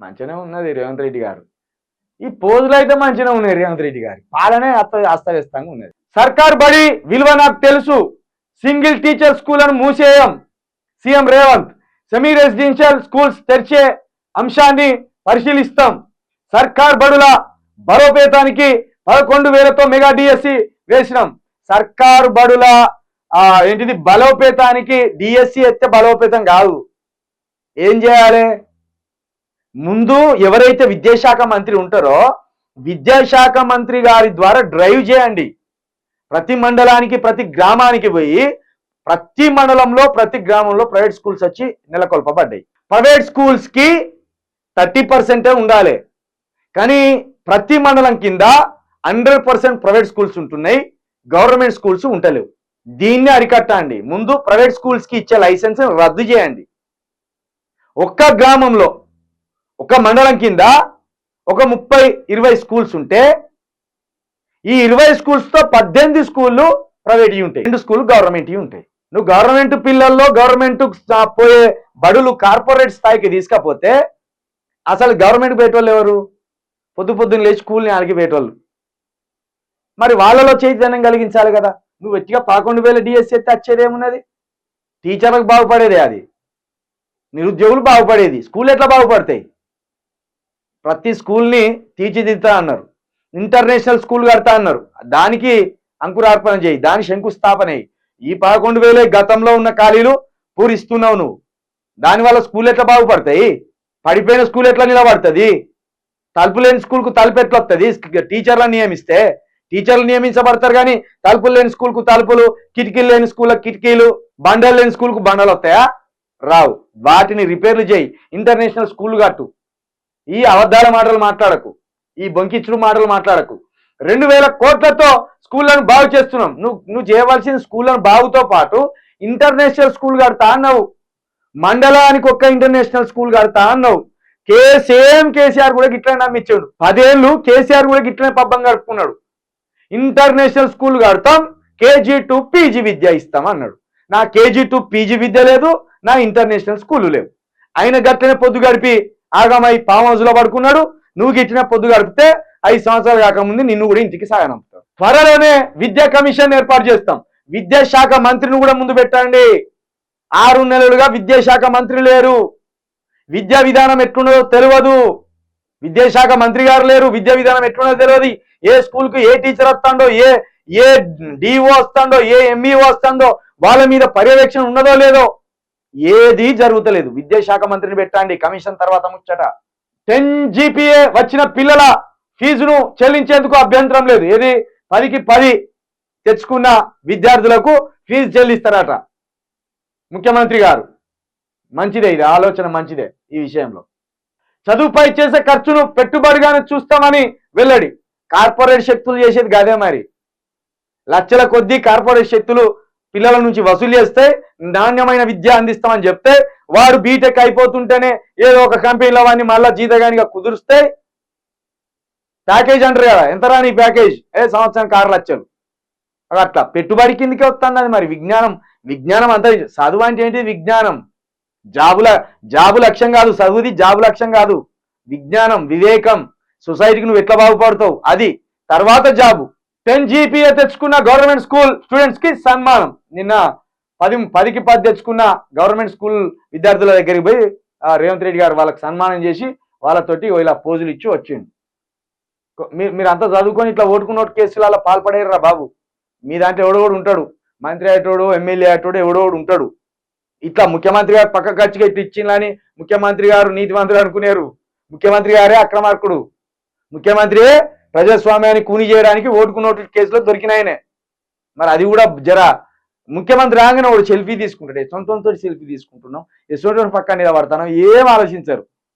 మంచిగానే ఉన్నది రేవంత్ రెడ్డి గారు. ఈ పోజులు అయితే మంచిగానే ఉన్నాయి. రేవంత్ రెడ్డి గారి పాలనే అస్తవ్యస్తంగా ఉన్నది. సర్కార్ బడి విలువ నాకు తెలుసు, సింగిల్ టీచర్ స్కూల్ అని మూసేయం CM Revanth. Semi residential schools తెరిచే అంశాన్ని పరిశీలిస్తాం. సర్కార్ బడుల బలోపేతానికి 11,000తో మెగా డిఎస్సి వేసినాం. సర్కారు బడుల ఏంటిది బలోపేతానికి డిఎస్సి ఎత్తే బలోపేతం కాదు. ఏం చేయాలి? ముందు ఎవరైతే విద్యాశాఖ మంత్రి ఉంటారో విద్యాశాఖ మంత్రి గారి ద్వారా డ్రైవ్ చేయండి. ప్రతి మండలానికి ప్రతి గ్రామానికి పోయి ప్రతి మండలంలో ప్రతి గ్రామంలో ప్రైవేట్ స్కూల్స్ వచ్చి నెలకొల్పబడ్డాయి. ప్రైవేట్ స్కూల్స్ కి 30% ఉండాలి, కానీ ప్రతి మండలం కింద 100% ప్రైవేట్ స్కూల్స్ ఉంటున్నాయి, గవర్నమెంట్ స్కూల్స్ ఉంటలేవు. దీన్ని అరికట్టండి. ముందు ప్రైవేట్ స్కూల్స్ కి ఇచ్చే లైసెన్స్ రద్దు చేయండి. ఒక్క గ్రామంలో ఒక మండలం కింద ఒక 30-20 స్కూల్స్ ఉంటే ఈ 20 స్కూల్స్తో 18 స్కూళ్ళు ప్రైవేట్ ఉంటాయి, 2 స్కూళ్ళు గవర్నమెంట్ ఉంటాయి. నువ్వు గవర్నమెంట్ పిల్లల్లో గవర్నమెంట్ పోయే బడులు కార్పొరేట్ స్థాయికి తీసుకపోతే అసలు గవర్నమెంట్ పోయేటోళ్ళు ఎవరు? పొద్దున్న లేచి స్కూల్ని ఆగిపోయేటోళ్ళు. మరి వాళ్ళలో చైతన్యం కలిగించాలి కదా. నువ్వు వెట్టిగా 11,000 డిఎస్సి ఎత్తే వచ్చేదేమున్నది? టీచర్లకు బాగుపడేదే, అది నిరుద్యోగులు బాగుపడేది. స్కూల్ ఎట్లా బాగుపడతాయి? ప్రతి స్కూల్ని తీర్చిదిద్దుతా అన్నారు, ఇంటర్నేషనల్ స్కూల్ కడతా అన్నారు. దానికి అంకురార్పణ చేయి, దాని శంకుస్థాపన అయ్యి ఈ 11,000 గతంలో ఉన్న ఖాళీలు పూరిస్తున్నావు నువ్వు. దానివల్ల స్కూల్ ఎట్లా బాగుపడతాయి? పడిపోయిన స్కూల్ ఎట్లా నిలబడుతుంది? తలుపు లేని స్కూల్కు తలుపు ఎట్లా వస్తుంది? టీచర్లను నియమిస్తే టీచర్లు నియమించబడతారు, కానీ తలుపులు లేని స్కూల్కు తలుపులు, కిటికీలు లేని స్కూళ్ళకు కిటికీలు, బండలు లేని స్కూల్కు బండలు వస్తాయా? రావు. వాటిని రిపేర్లు చేయి, ఇంటర్నేషనల్ స్కూల్ కట్టు. ఈ అబద్ధాల మాటలు మాట్లాడకు, ఈ బొంకిచ్చుడు మాటలు మాట్లాడకు. 2,000 కోట్లతో స్కూళ్లను బాగు చేస్తున్నాం. నువ్వు చేయవలసిన స్కూళ్లను బాగుతో పాటు ఇంటర్నేషనల్ స్కూల్ కడతా అన్నావు, మండలానికి ఒక్క ఇంటర్నేషనల్ స్కూల్ కడతా అన్నావు. సేమ్ కేసీఆర్ కూడా గిట్లనే నమ్మించాడు. 10 ఏళ్ళు కేసీఆర్ కూడా గిట్లనే పబ్బం గడుపుకున్నాడు. ఇంటర్నేషనల్ స్కూల్ కడతాం, KG to PG విద్య ఇస్తాం అన్నాడు. నా KG to PG విద్య లేదు, నా ఇంటర్నేషనల్ స్కూళ్ళు లేవు. ఆయన గట్లనే పొద్దు గడిపి ఆగమై ఫామ్ హౌస్ లో పడుకున్నాడు. నువ్వు గిట్టిన పొద్దు గడిపితే 5 సంవత్సరాలు కాకముందు నిన్ను కూడా ఇంటికి సాగనంపుతావు. త్వరలోనే విద్యా కమిషన్ ఏర్పాటు చేస్తాం. విద్యాశాఖ మంత్రిని కూడా ముందు పెట్టండి. 6 నెలలుగా విద్యాశాఖ మంత్రి లేరు, విద్యా విధానం ఎట్లున్నదో తెలియదు, విద్యాశాఖ మంత్రి గారు లేరు, విద్యా విధానం ఎట్లున్నదో తెలియదు. ఏ స్కూల్కు ఏ టీచర్ వస్తాడో, ఏ డిఓ వస్తాడో, ఏ ఎంఈఓ వస్తాడో వాళ్ళ మీద పర్యవేక్షణ ఉన్నదో లేదో ఏది జరుగుతలేదు. విద్యాశాఖ మంత్రిని పెట్టండి. కమిషన్ తర్వాత ముచ్చట. 10 GPA వచ్చిన పిల్లల ఫీజును చెల్లించేందుకు అభ్యంతరం లేదు. ఏది 10కి 10 తెచ్చుకున్న విద్యార్థులకు ఫీజు చెల్లిస్తారట ముఖ్యమంత్రి గారు. మంచిదే, ఇది ఆలోచన మంచిదే. ఈ విషయంలో చదువుపై చేసే ఖర్చును పెట్టుబడిగానే చూస్తామని వెల్లడి. కార్పొరేట్ శక్తులు చేసేది కాదే మరి. లక్షల కొద్దీ కార్పొరేట్ శక్తులు పిల్లల నుంచి వసూలు చేస్తే నాణ్యమైన విద్య అందిస్తామని చెప్తే వాడు బీటెక్ అయిపోతుంటేనే ఏదో ఒక కంపెనీలో వాడిని మళ్ళా జీతగానిగా కుదురుస్తే ప్యాకేజ్ అంటారు కదా, ఎంత రాని ప్యాకేజ్? సంవత్సరానికి 6 లక్షలు. అట్లా పెట్టుబడి కిందకే వస్తున్నది. మరి విజ్ఞానం అంతా చదువు అంటే ఏంటి? విజ్ఞానం. జాబు లక్ష్యం కాదు చదువుది, జాబు లక్ష్యం కాదు. విజ్ఞానం, వివేకం, సొసైటీకి నువ్వు ఎట్లా బాగుపడతావు అది. తర్వాత జాబు. 10 GPA తెచ్చుకున్న గవర్నమెంట్ స్కూల్ స్టూడెంట్స్ కి సన్మానం. నిన్న 10కి 10 తెచ్చుకున్న గవర్నమెంట్ స్కూల్ విద్యార్థుల దగ్గరికి పోయి రేవంత్ రెడ్డి గారు వాళ్ళకి సన్మానం చేసి వాళ్ళతోటి ఇలా పోజులు ఇచ్చి వచ్చిండు. మీరంతా చదువుకొని ఇట్లా ఓటుకున్నోటు కేసులలో పాల్పడేరా బాబు. మీ దాంట్లో ఎవడోడు ఉంటాడు, మంత్రి అయ్యేటోడు, ఎమ్మెల్యే అయ్యేటోడు ఎవడోడు ఉంటాడు. ఇట్లా ముఖ్యమంత్రి గారు పక్క ఖర్చుగా ఇట్లా ఇచ్చిందని ముఖ్యమంత్రి గారు నీతి మంత్రులు అనుకునేరు. ముఖ్యమంత్రి గారే అక్రమార్కుడు. ముఖ్యమంత్రి ప్రజాస్వామ్యాన్ని కూని చేయడానికి ఓటుకున్నోటు కేసులో దొరికినాయనే. మరి అది కూడా జరా ముఖ్యమంత్రి రాగానే వాడు సెల్ఫీ తీసుకుంటాడు. సొంతంతో సెల్ఫీ తీసుకుంటున్నాం, ఎసోటి పక్కన నిలబడతాను, ఏం ఆలోచించారు.